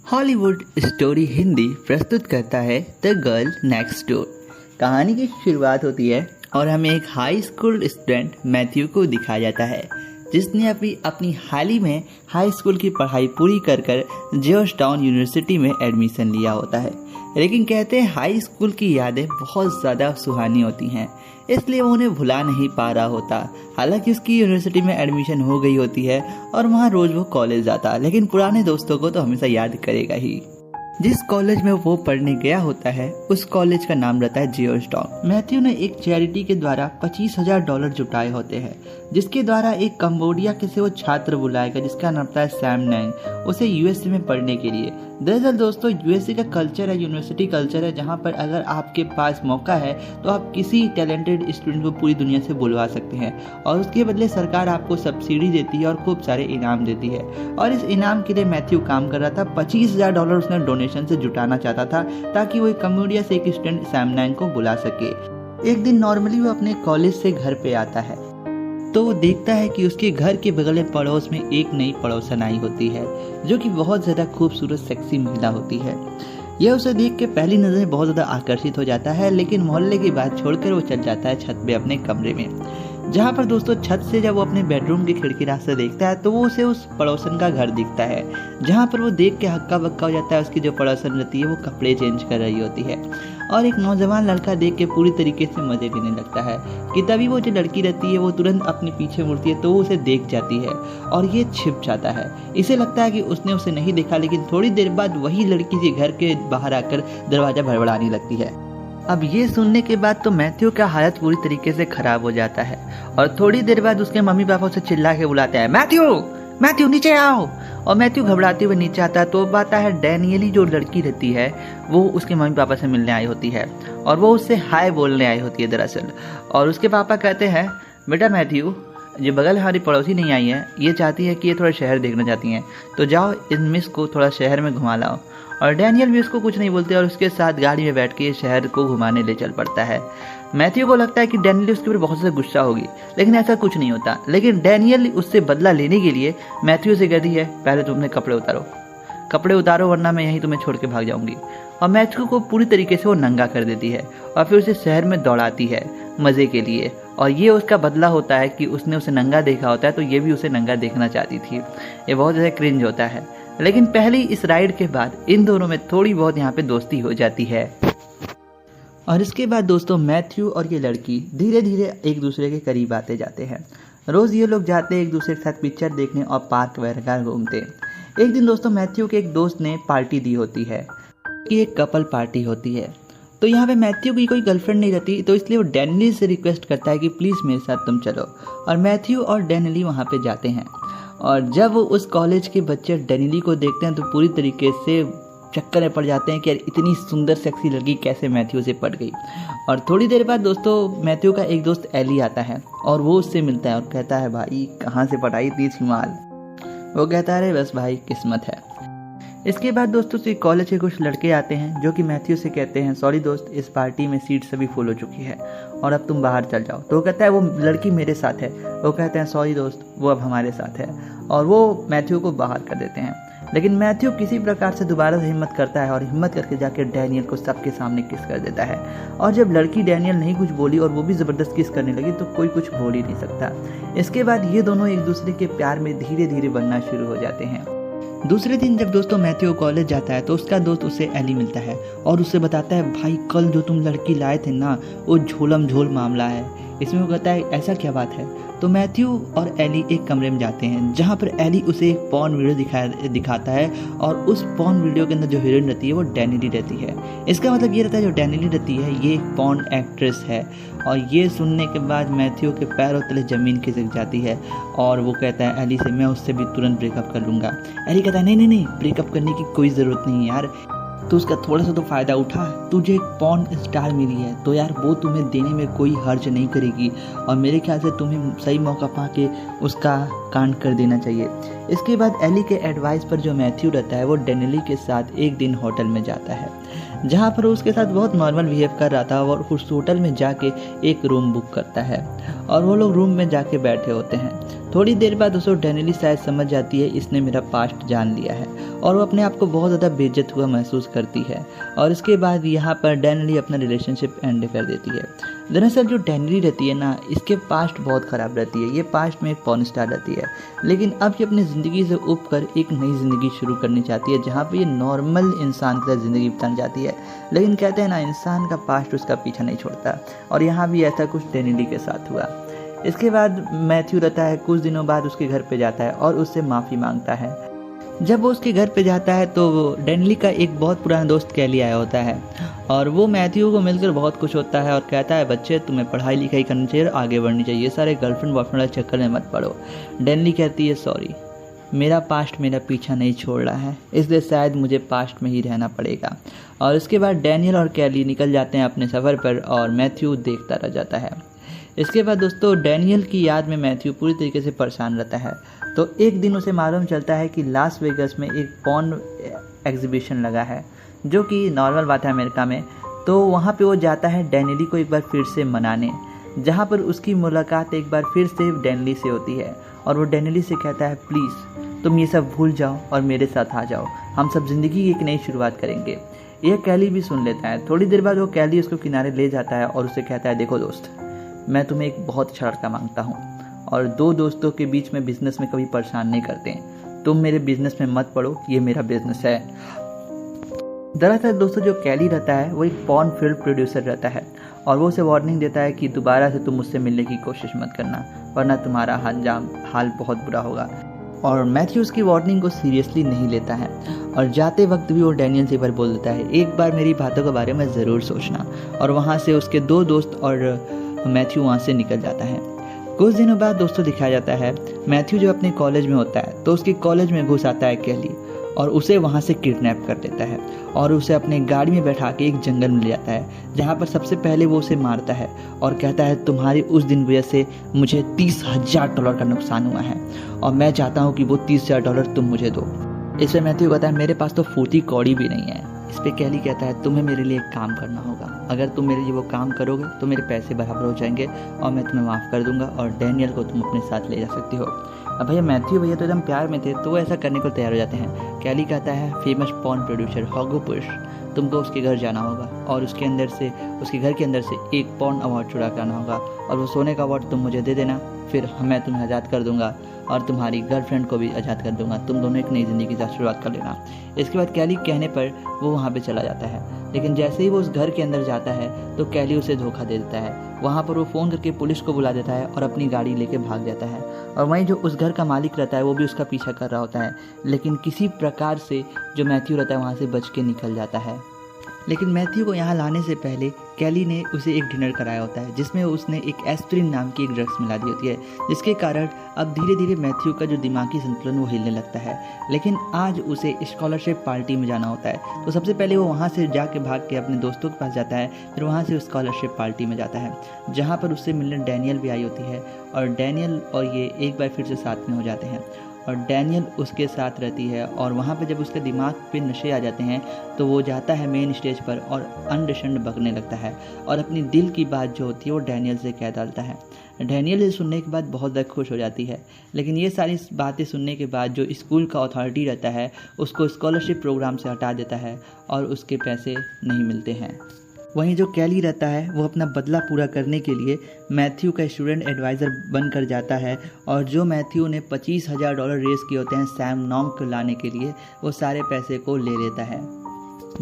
Hollywood story Hindi प्रस्तुत करता है द गर्ल नेक्स्ट डोर। कहानी की शुरुआत होती है और हमें एक हाई स्कूल स्टूडेंट मैथ्यू को दिखाया जाता है जिसने अपनी हाल ही में हाई स्कूल की पढ़ाई पूरी कर जॉर्जटाउन यूनिवर्सिटी में एडमिशन लिया होता है। लेकिन कहते हैं हाई स्कूल की यादें बहुत ज़्यादा सुहानी होती हैं, इसलिए वो उन्हें भुला नहीं पा रहा होता। हालांकि उसकी यूनिवर्सिटी में एडमिशन हो गई होती है और वहाँ रोज़ वो कॉलेज जाता, लेकिन पुराने दोस्तों को तो हमेशा याद करेगा ही। जिस कॉलेज में वो पढ़ने गया होता है उस कॉलेज का नाम रहता है जॉर्जटाउन। मैथ्यू ने एक चैरिटी के द्वारा $25,000 जुटाए होते हैं, जिसके द्वारा एक कंबोडिया के से वो छात्र बुलाएगा जिसका नाम था सैम नैंग, उसे यूएसए में पढ़ने के लिए। दरअसल दोस्तों यूएसए का कल्चर है, यूनिवर्सिटी कल्चर है, जहाँ पर अगर आपके पास मौका है तो आप किसी टैलेंटेड स्टूडेंट को पूरी दुनिया से बुलवा सकते हैं और उसके बदले सरकार आपको सब्सिडी देती है और खूब सारे इनाम देती है। और इस इनाम के लिए मैथ्यू काम कर रहा था। $25,000 उसने डोनेशन से जुटाना चाहता था ताकि वो कंबोडिया से एक स्टूडेंट सैम नैंग को बुला सके। एक दिन नॉर्मली वो अपने कॉलेज से घर पे आता है तो वो देखता है कि उसके घर के बगल में पड़ोस में एक नई पड़ोसन आई होती है जो कि बहुत ज़्यादा खूबसूरत सेक्सी महिला होती है। यह उसे देख के पहली नज़र में बहुत ज़्यादा आकर्षित हो जाता है, लेकिन मोहल्ले की बात छोड़कर वो चल जाता है छत पे अपने कमरे में, जहाँ पर दोस्तों छत से जब वो अपने बेडरूम की खिड़की रास्ते देखता है तो वो उसे उस पड़ोसन का घर दिखता है, जहाँ पर वो देख के हक्का बक्का हो जाता है। उसकी जो पड़ोसन रहती है वो कपड़े चेंज कर रही होती है और एक नौजवान लड़का देख के पूरी तरीके से मजे लेने लगता है कि तभी वो जो लड़की रहती है वो तुरंत अपने पीछे मुड़ती है तो वो उसे देख जाती है और ये छिप जाता है। इसे लगता है कि उसने उसे नहीं देखा, लेकिन थोड़ी देर बाद वही लड़की के घर के बाहर आकर दरवाजा भड़बड़ाने लगती है। अब ये सुनने के बाद तो मैथ्यू का हालत पूरी तरीके से खराब हो जाता है और थोड़ी देर बाद उसके मम्मी पापा उसे चिल्ला के बुलाते हैं, मैथ्यू नीचे आओ। और मैथ्यू घबराते हुए नीचे आता है तो आता है डैनियली, जो लड़की रहती है वो उसके मम्मी पापा से मिलने आई होती है और वो उससे हाय बोलने आई होती है दरअसल। और उसके पापा कहते हैं, बेटा मैथ्यू, जो बगल हमारी पड़ोसी नहीं आई है, ये चाहती है कि ये थोड़ा शहर देखना चाहती हैं, तो जाओ इस मिस को थोड़ा शहर में घुमा लाओ। और डैनियल भी उसको कुछ नहीं बोलते और उसके साथ गाड़ी में बैठ के शहर को घुमाने ले चल पड़ता है। मैथ्यू को लगता है कि डैनियल उसके ऊपर बहुत ज़्यादा गुस्सा होगी, लेकिन ऐसा कुछ नहीं होता। लेकिन डैनियल उससे बदला लेने के लिए मैथ्यू से कहती है, पहले तुम अपने कपड़े उतारो वरना मैं यहीं तुम्हें छोड़ के भाग जाऊंगी। और मैथ्यू को पूरी तरीके से वो नंगा कर देती है और फिर उसे शहर में दौड़ाती है मज़े के लिए। और ये उसका बदला होता है कि उसने उसे नंगा देखा होता है तो ये भी उसे नंगा देखना चाहती थी। ये बहुत ज़्यादा क्रिंज होता है, लेकिन पहली इस राइड के बाद इन दोनों में थोड़ी बहुत यहाँ पे दोस्ती हो जाती है। और इसके बाद दोस्तों मैथ्यू और ये लड़की धीरे धीरे एक दूसरे के करीब आते जाते हैं। रोज़ ये लोग जाते हैं एक दूसरे के साथ पिक्चर देखने और पार्क वगैरह घूमते। एक दिन दोस्तों मैथ्यू के एक दोस्त ने पार्टी दी होती है कि एक कपल पार्टी होती है, तो यहाँ पे मैथ्यू की कोई गर्लफ्रेंड नहीं रहती, तो इसलिए वो डैनियली से रिक्वेस्ट करता है कि प्लीज़ मेरे साथ तुम चलो। और मैथ्यू और डैनियली वहाँ पे जाते हैं और जब वो उस कॉलेज के बच्चे डैनियली को देखते हैं तो पूरी तरीके से चक्कर में पड़ जाते हैं कि यार इतनी सुंदर सेक्सी लड़की कैसे मैथ्यू से पड़ गई। और थोड़ी देर बाद दोस्तों मैथ्यू का एक दोस्त एली आता है और वो उससे मिलता है और कहता है, भाई कहाँ से पटाई इतनी छिमाल। वो कहता है, अरे बस भाई किस्मत है। इसके बाद दोस्तों से कॉलेज के कुछ लड़के आते हैं जो कि मैथ्यू से कहते हैं, सॉरी दोस्त, इस पार्टी में सीट सभी फुल हो चुकी है और अब तुम बाहर चल जाओ। तो वो कहता है, वो लड़की मेरे साथ है। वो कहते हैं, सॉरी दोस्त, वो अब हमारे साथ है, और वो मैथ्यू को बाहर कर देते हैं। लेकिन मैथ्यू किसी प्रकार से दोबारा से हिम्मत करता है और हिम्मत करके जाकर डैनियल को सबके सामने किस कर देता है। और जब लड़की डैनियल नहीं कुछ बोली और वो भी ज़बरदस्त किस करने लगी तो कोई कुछ बोल ही नहीं सकता। इसके बाद ये दोनों एक दूसरे के प्यार में धीरे धीरे बनना शुरू हो जाते हैं। दूसरे दिन जब दोस्तों मैथ्यू कॉलेज जाता है तो उसका दोस्त उसे एली मिलता है और उससे बताता है, भाई कल जो तुम लड़की लाए थे ना वो झोलम झोल मामला है। इसमें वो कहता है, ऐसा क्या बात है। तो मैथ्यू और एली एक कमरे में जाते हैं जहाँ पर एली उसे एक पॉर्न वीडियो दिखाता है और उस पॉर्न वीडियो के अंदर जो हीरोइन रहती है वो डैनियली रहती है। इसका मतलब ये रहता है जो डैनियली रहती है ये एक पॉर्न एक्ट्रेस है। और ये सुनने के बाद मैथ्यू के पैरों तले ज़मीन खिसक जाती है और वो कहता है एली से, मैं उससे भी तुरंत ब्रेकअप कर लूँगा। एली कहता है, नहीं, ब्रेकअप करने की कोई ज़रूरत नहीं है यार, तो उसका थोड़ा सा तो फ़ायदा उठा, तुझे एक पॉर्न स्टार मिली है तो यार वो तुम्हें देने में कोई हर्ज नहीं करेगी और मेरे ख्याल से तुम्हें सही मौका पा के उसका कांड कर देना चाहिए। इसके बाद एली के एडवाइस पर जो मैथ्यू रहता है वो डेनिली के साथ एक दिन होटल में जाता है, जहाँ पर उसके साथ बहुत नॉर्मल बिहेव कर रहा था और उस होटल में जाके एक रूम बुक करता है और वो लोग रूम में जाके बैठे होते हैं। थोड़ी देर बाद उसको डेनिली शायद समझ जाती है इसने मेरा पास्ट जान लिया है और वो अपने आप को बहुत ज़्यादा बेइज्जत हुआ महसूस करती है और इसके बाद यहाँ पर डेनिली अपना रिलेशनशिप एंड कर देती है। दरअसल जो डेनिली रहती है ना, इसके पास्ट बहुत ख़राब रहती है। ये पास्ट में एक पॉर्न स्टार रहती है, लेकिन अब ये अपनी ज़िंदगी से उब कर एक नई ज़िंदगी शुरू करनी चाहती है जहाँ पे ये नॉर्मल इंसान के साथ ज़िंदगी बिताना चाहती है। लेकिन कहते हैं ना, इंसान का पास्ट उसका पीछा नहीं छोड़ता और यहाँ भी ऐसा कुछ डेनिली के साथ हुआ। इसके बाद मैथ्यू रहता है कुछ दिनों बाद उसके घर पे जाता है और उससे माफ़ी मांगता है। जब वो उसके घर पे जाता है तो डेनिली का एक बहुत पुराना दोस्त कैली आया होता है और वो मैथ्यू को मिलकर बहुत खुश होता है और कहता है, बच्चे तुम्हें पढ़ाई लिखाई करनी चाहिए और आगे बढ़नी चाहिए, सारे गर्लफ्रेंड बॉयफ्रेंड वाले चक्कर में मत पड़ो। डेनिली कहती है, सॉरी, मेरा पास्ट मेरा पीछा नहीं छोड़ रहा है, इसलिए शायद मुझे पास्ट में ही रहना पड़ेगा। और इसके बाद डैनियल और कैली निकल जाते हैं अपने सफ़र पर और मैथ्यू देखता रह जाता है। इसके बाद दोस्तों डैनियल की याद में मैथ्यू पूरी तरीके से परेशान रहता है। तो एक दिन उसे मालूम चलता है कि लास वेगस में एक पॉर्न एग्जीबिशन लगा है, जो कि नॉर्मल बात है अमेरिका में। तो वहाँ पे वो जाता है डैनिली को एक बार फिर से मनाने, जहाँ पर उसकी मुलाकात एक बार फिर से डैनिली से होती है और वो डैनिली से कहता है, प्लीज़ तुम ये सब भूल जाओ और मेरे साथ आ जाओ, हम सब ज़िंदगी की एक नई शुरुआत करेंगे। यह कैली भी सुन लेता है। थोड़ी देर बाद वो कैली उसको किनारे ले जाता है और उसे कहता है, देखो दोस्त, मैं तुम्हें एक बहुत अच्छा लड़का मांगता हूँ और दो दोस्तों के बीच में बिजनेस में कभी परेशान नहीं करते। तुम मेरे बिजनेस में मत पड़ो, ये मेरा बिजनेस है। दरअसल दोस्तों जो कैली रहता है वो एक पॉर्न फिल्म प्रोड्यूसर रहता है और वो उसे वार्निंग देता है कि दोबारा से तुम मुझसे मिलने की कोशिश मत करना, वरना तुम्हारा हाल बहुत बुरा होगा। और मैथ्यू उसकी वार्निंग को सीरियसली नहीं लेता है और जाते वक्त भी वो डैनियल से एक बार बोल देता है, एक बार मेरी बातों के बारे में ज़रूर सोचना। और वहाँ से उसके दो दोस्त और मैथ्यू वहाँ से निकल जाता है। कुछ दिनों बाद दोस्तों दिखाया जाता है मैथ्यू जब अपने कॉलेज में होता है तो उसके कॉलेज में घुस आता है कैली और उसे वहाँ से किडनैप कर लेता है और उसे अपने गाड़ी में बैठा के एक जंगल में ले जाता है, जहाँ पर सबसे पहले वो उसे मारता है और कहता है, तुम्हारी उस दिन वजह से मुझे $30,000 का नुकसान हुआ है और मैं चाहता हूँ कि वो $30,000 तुम मुझे दो। इसमें मैथ्यू कहता है, मेरे पास तो फूटी कौड़ी भी नहीं है। इस पर कैली कहता है, तुम्हें मेरे लिए एक काम करना होगा, अगर तुम मेरे लिए वो काम करोगे तो मेरे पैसे बराबर हो जाएंगे और मैं तुम्हें माफ़ कर दूंगा और डैनियल को तुम अपने साथ ले जा सकती हो। अब भैया मैथ्यू भैया तो एकदम प्यार में थे तो वो ऐसा करने को तैयार हो जाते हैं। कैली कहता है, फेमस पॉर्न प्रोड्यूसर हॉगो पुश, तुमको उसके घर जाना होगा और उसके घर के अंदर से एक पॉर्न अवार्ड चुरा कर आना होगा और वो सोने का अवार्ड तुम मुझे दे देना, फिर मैं तुम्हें आज़ाद कर दूंगा और तुम्हारी गर्लफ्रेंड को भी आज़ाद कर दूंगा, तुम दोनों एक नई ज़िंदगी की शुरुआत कर लेना। इसके बाद कैली कहने पर वो वहाँ पे चला जाता है, लेकिन जैसे ही वो उस घर के अंदर जाता है तो कैली उसे धोखा दे देता है। वहाँ पर वो फ़ोन करके पुलिस को बुला देता है और अपनी गाड़ी लेके भाग जाता है और वहीं जो उस घर का मालिक रहता है वो भी उसका पीछा कर रहा होता है, लेकिन किसी प्रकार से जो मैथ्यू रहता है वहाँ से बच के निकल जाता है। लेकिन मैथ्यू को यहाँ लाने से पहले कैली ने उसे एक डिनर कराया होता है जिसमें उसने एक एस्पिरिन नाम की एक ड्रग्स मिला दी होती है, जिसके कारण अब धीरे धीरे मैथ्यू का जो दिमागी संतुलन वो हिलने लगता है। लेकिन आज उसे स्कॉलरशिप पार्टी में जाना होता है, तो सबसे पहले वो वहाँ से जाके भाग के अपने दोस्तों के पास जाता है, फिर वहाँ से स्कॉलरशिप पार्टी में जाता है जहाँ पर उससे मिलने डैनियल भी आई होती है और डैनियल और ये एक बार फिर से साथ में हो जाते हैं और डैनियल उसके साथ रहती है। और वहाँ पे जब उसके दिमाग पे नशे आ जाते हैं तो वो जाता है मेन स्टेज पर और अंडशंड बकने लगता है और अपनी दिल की बात जो होती है वो डैनियल से कह डालता है। डैनियल ये सुनने के बाद बहुत ज़्यादा खुश हो जाती है, लेकिन ये सारी बातें सुनने के बाद जो स्कूल का अथॉरिटी रहता है उसको स्कॉलरशिप प्रोग्राम से हटा देता है और उसके पैसे नहीं मिलते हैं। वहीं जो कैली रहता है वो अपना बदला पूरा करने के लिए मैथ्यू का स्टूडेंट एडवाइज़र बनकर जाता है और जो मैथ्यू ने $25,000 रेस किए होते हैं सैम नॉन्ग को लाने के लिए, वो सारे पैसे को ले लेता है।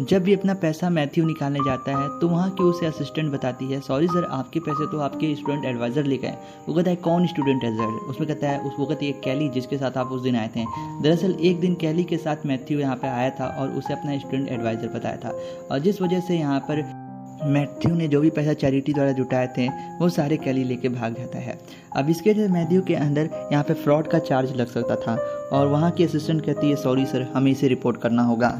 जब भी अपना पैसा मैथ्यू निकालने जाता है तो वहाँ की उसे असिस्टेंट बताती है, सॉरी सर, आपके पैसे तो आपके स्टूडेंट एडवाइज़र ले गए। वो कहता है, कौन स्टूडेंट एडवाइज़र? उसमें कहता है वो कहती है कैली, जिसके साथ आप उस दिन आए थे। दरअसल एक दिन कैली के साथ मैथ्यू यहाँ पर आया था और उसे अपना स्टूडेंट एडवाइज़र बताया था और जिस वजह से यहाँ पर मैथ्यू ने जो भी पैसा चैरिटी द्वारा जुटाए थे वो सारे कैली लेके भाग जाता है। अब इसके वजह से मैथ्यू के अंदर यहाँ पे फ्रॉड का चार्ज लग सकता था और वहाँ की असिस्टेंट कहती है, सॉरी सर, हमें इसे रिपोर्ट करना होगा।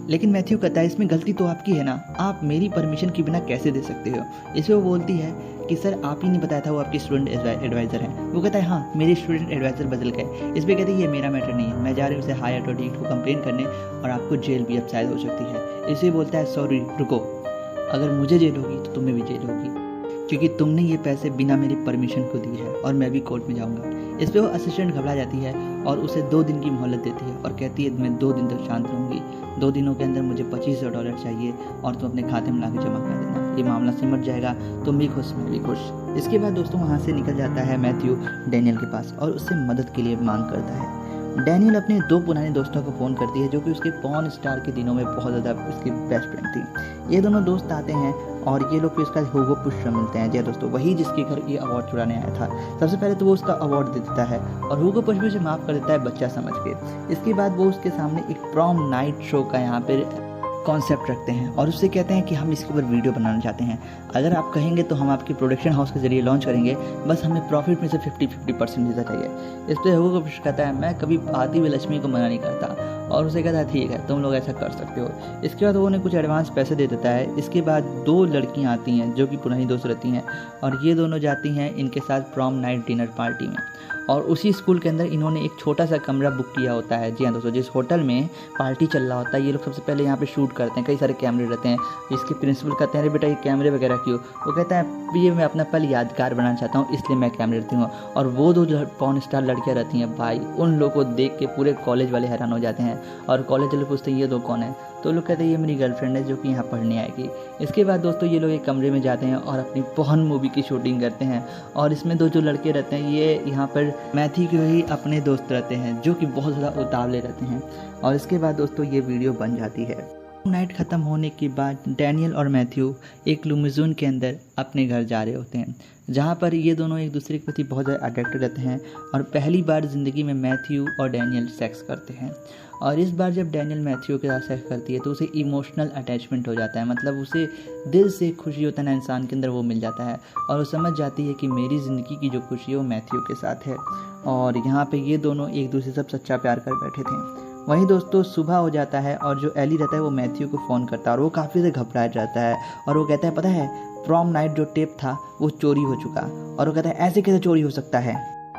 लेकिन मैथ्यू कहता है, इसमें गलती तो आपकी है ना, आप मेरी परमिशन के बिना कैसे दे सकते हो? इसे वो बोलती है कि सर आप ही नहीं बताया था वो आपके स्टूडेंट एडवाइज़र हैं। वो कहता है हाँ मेरे स्टूडेंट एडवाइज़र बदल गए। इस पर कहते हैं ये मेरा मैटर नहीं है, मैं जा रही हूँ उसे हायर अथॉरिटी को कंप्लेन करने और आपको जेल भी अब शायद हो सकती है। इसे बोलता है सॉरी रुको, अगर मुझे जेल होगी तो तुम्हें भी जेल होगी, क्योंकि तुमने ये पैसे बिना मेरी परमिशन को दिए है और मैं भी कोर्ट में जाऊंगा। इस पे वो असिस्टेंट घबरा जाती है और उसे 2 दिन की मोहलत देती है और कहती है मैं 2 दिन तक शांत रहूंगी, 2 दिनों के अंदर मुझे $2500 चाहिए और तुम अपने खाते में लाके जमा कर देना, ये मामला सिमट जाएगा, तुम भी खुश मैं भी खुश। इसके बाद दोस्तों वहाँ से निकल जाता है मैथ्यू डैनियल के पास और उससे मदद के लिए मांग करता है। डैनियल अपने 2 पुराने दोस्तों को फ़ोन करती है जो कि उसके पॉर्न स्टार के दिनों में बहुत ज़्यादा उसकी बेस्ट फ्रेंड थी। ये दोनों दोस्त आते हैं और ये लोग फिर इसका ह्यूगो पुरस्कार मिलते हैं। जी दोस्तों, वही जिसके घर ये अवार्ड चुराने आया था। सबसे पहले तो वो उसका अवार्ड दे देता है और ह्यूगो पुरस्कार से माफ़ कर देता है बच्चा समझ के। इसके बाद वो उसके सामने एक प्रॉम नाइट शो का यहाँ पर कॉन्सेप्ट रखते हैं और उससे कहते हैं कि हम इसके ऊपर वीडियो बनाना चाहते हैं, अगर आप कहेंगे तो हम आपके प्रोडक्शन हाउस के जरिए लॉन्च करेंगे, बस हमें प्रॉफिट में से 50-50% हिस्सा चाहिए। इस पर ह्यूगो पुरस्कार कहता है मैं कभी आती हुई लक्ष्मी को मना नहीं करता और उसे कहता है ठीक है तुम लोग ऐसा कर सकते हो। इसके बाद वो उन्हें कुछ एडवांस पैसे दे देता है। इसके बाद 2 लड़कियाँ आती हैं जो कि पुरानी दोस्त रहती हैं और ये दोनों जाती हैं इनके साथ प्रॉम नाइट डिनर पार्टी में और उसी स्कूल के अंदर इन्होंने एक छोटा सा कमरा बुक किया होता है। जी हाँ दोस्तों, जिस होटल में पार्टी चल रहा होता है ये लोग सबसे पहले यहाँ पे शूट करते हैं, कई सारे कैमरे रहते हैं। इसके प्रिंसिपल कहते हैं अरे बेटा ये कैमरे वगैरह क्यों? वो कहता है ये मैं अपना पल यादगार बनाना चाहता हूँ इसलिए मैं कैमरे रखती हूँ। और वो 2 जो पॉर्न स्टार लड़कियाँ रहती हैं भाई, उन लोगों को देख के पूरे कॉलेज वाले हैरान हो जाते हैं और कॉलेज वाले पूछते हैं ये 2 कौन है? तो लोग कहते हैं ये मेरी गर्लफ्रेंड है जो कि यहाँ पढ़ने आएगी। इसके बाद दोस्तों ये लोग एक कमरे में जाते हैं और अपनी पॉर्न मूवी की शूटिंग करते हैं और इसमें 2 जो लड़के रहते हैं ये यहाँ पर मैथ्यू के ही अपने दोस्त रहते हैं जो कि बहुत ज़्यादा उतावले रहते हैं। और इसके बाद दोस्तों ये वीडियो बन जाती है। नाइट ख़त्म होने के बाद डैनियल और मैथ्यू एक लुमज़ून के अंदर अपने घर जा रहे होते हैं जहाँ पर ये दोनों एक दूसरे के प्रति बहुत ज़्यादा अट्रैक्टेड रहते हैं और पहली बार ज़िंदगी में मैथ्यू और डैनियल सेक्स करते हैं। और इस बार जब डैनियल मैथ्यू के साथ सेक्स करती है तो उसे इमोशनल अटैचमेंट हो जाता है, मतलब उसे दिल से खुशी होता है ना इंसान के अंदर वो मिल जाता है और वो समझ जाती है कि मेरी ज़िंदगी की जो खुशी है वो मैथ्यू के साथ है। और यहाँ पे ये दोनों एक दूसरे से सच्चा प्यार कर बैठे थे। वहीं दोस्तों सुबह हो जाता है और जो एली रहता है वो मैथ्यू को फ़ोन करता है और वो काफ़ी ज़्यादा घबराया जाता है और वो कहता है पता है प्रॉम नाइट जो टेप था वो चोरी हो चुका। और वो कहता है ऐसे कैसे चोरी हो सकता है?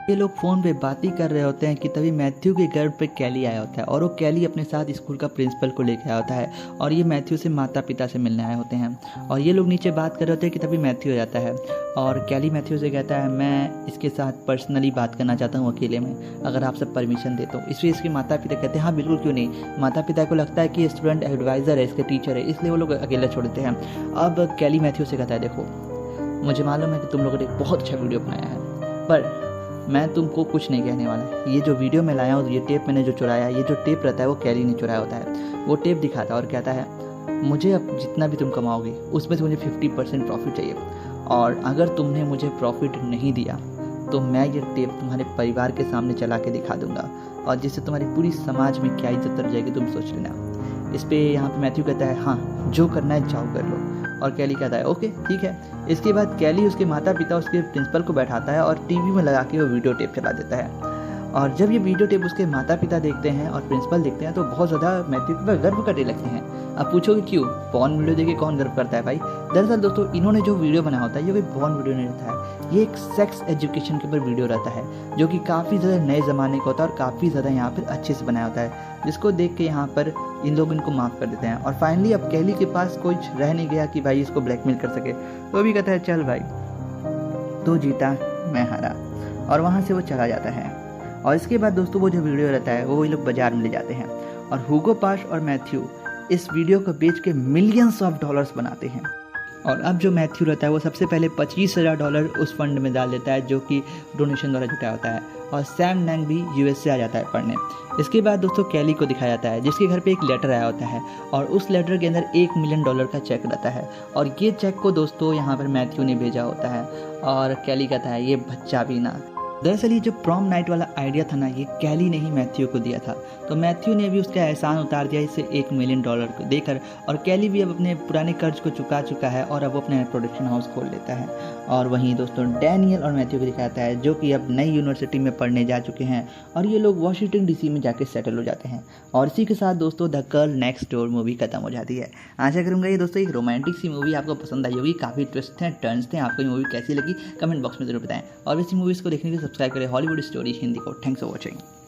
ये लोग फ़ोन पे बात ही कर रहे होते हैं कि तभी मैथ्यू के घर पे कैली आया होता है और वो कैली अपने साथ स्कूल का प्रिंसिपल को लेकर आया होता है और ये मैथ्यू से माता पिता से मिलने आए होते हैं। और ये लोग नीचे बात कर रहे होते हैं कि तभी मैथ्यू आ जाता है और कैली मैथ्यू से कहता है मैं इसके साथ पर्सनली बात करना चाहता हूँ अकेले में, अगर आप सब परमिशन देते हो। इसलिए इसके माता पिता कहते हैं हाँ बिल्कुल क्यों नहीं। माता पिता को लगता है कि स्टूडेंट एडवाइज़र है, इसके टीचर है, इसलिए वो लोग अकेला छोड़ देते हैं। अब कैली मैथ्यू से कहता है देखो मुझे मालूम है कि तुम लोगों ने एक बहुत अच्छा वीडियो बनाया है पर मैं तुमको कुछ नहीं कहने वाला। ये जो वीडियो मैं लाया हूँ, ये टेप मैंने जो चुराया, ये जो टेप रहता है वो कैली ने चुराया होता है। वो टेप दिखाता है और कहता है मुझे अब जितना भी तुम कमाओगे उसमें से मुझे 50% प्रॉफिट चाहिए और अगर तुमने मुझे प्रॉफिट नहीं दिया तो मैं ये टेप तुम्हारे परिवार के सामने चला के दिखा दूंगा और जिससे तुम्हारी पूरी समाज में क्या इज्जत कर जाएगी तुम सोच लेना। इस पर यहाँ पे मैथ्यू कहता है हाँ जो करना है जाओ कर लो और कैली कहता है ओके ठीक है। इसके बाद कैली उसके माता पिता उसके प्रिंसिपल को बैठाता है और टीवी में लगा के वो वीडियो टेप चला देता है। और जब ये वीडियो टेप उसके माता पिता देखते हैं और प्रिंसिपल देखते हैं तो बहुत ज़्यादा मैथ्यू पर गर्व करने लगते हैं। अब पूछोगे क्यों? पॉर्न वीडियो देख के कौन गर्व करता है भाई? दरअसल दोस्तों इन्होंने जो वीडियो बनाया होता है ये कोई पॉर्न वीडियो नहीं रहता है, ये एक सेक्स एजुकेशन के ऊपर वीडियो रहता है जो कि काफ़ी ज़्यादा नए ज़माने का होता है और काफ़ी ज़्यादा यहाँ पर अच्छे से बनाया होता है, जिसको देख के यहाँ पर इन लोग इनको माफ़ कर देते हैं। और फाइनली अब कैली के पास कुछ रह नहीं गया कि भाई इसको ब्लैकमेल कर सके, तो भी कहता है चल भाई तू जीता मैं हारा और वहाँ से वो चला जाता है। और इसके बाद दोस्तों वो जो वीडियो रहता है वो लोग बाजार में ले जाते हैं और ह्यूगो पाश और मैथ्यू इस वीडियो को बेच के मिलियंस ऑफ डॉलर्स बनाते हैं। और अब जो मैथ्यू रहता है वो सबसे पहले $25,000 उस फंड में डाल देता है जो कि डोनेशन द्वारा जुटाया होता है और सैम लैंग भी यूएस से आ जाता है पढ़ने। इसके बाद दोस्तों कैली को दिखाया जाता है जिसके घर पे एक लेटर आया होता है और उस लेटर के अंदर $1 मिलियन का चेक रहता है और ये चेक को दोस्तों यहाँ पर मैथ्यू ने भेजा होता है और कैली कहता है ये बच्चा भी ना दरअसल ये जो प्रॉम नाइट वाला आइडिया था ना, ये कैली ने ही मैथ्यू को दिया था। तो मैथ्यू ने भी उसका एहसान उतार दिया इसे $1 मिलियन को देकर, और कैली भी अब अपने पुराने कर्ज को चुका चुका है और अब वो अपने प्रोडक्शन हाउस खोल लेता है। और वहीं दोस्तों डैनियल और मैथ्यू को दिखाता है जो कि अब नई यूनिवर्सिटी में पढ़ने जा चुके हैं और ये लोग वॉशिंगटन DC में जाके सेटल हो जाते हैं। और इसी के साथ दोस्तों the girl next door movie खत्म हो जाती है। आशा करूँगा ये दोस्तों एक रोमांटिक सी मूवी आपको पसंद आई होगी। काफ़ी ट्विस्ट हैं, टर्न्स थे। आपको ये मूवी कैसी लगी कमेंट बॉक्स में जरूर बताएं, और इसी मूवीज़ को देखने के लिए सब्सक्राइब करें हॉलीवुड स्टोरी हिंदी को। Thanks for watching.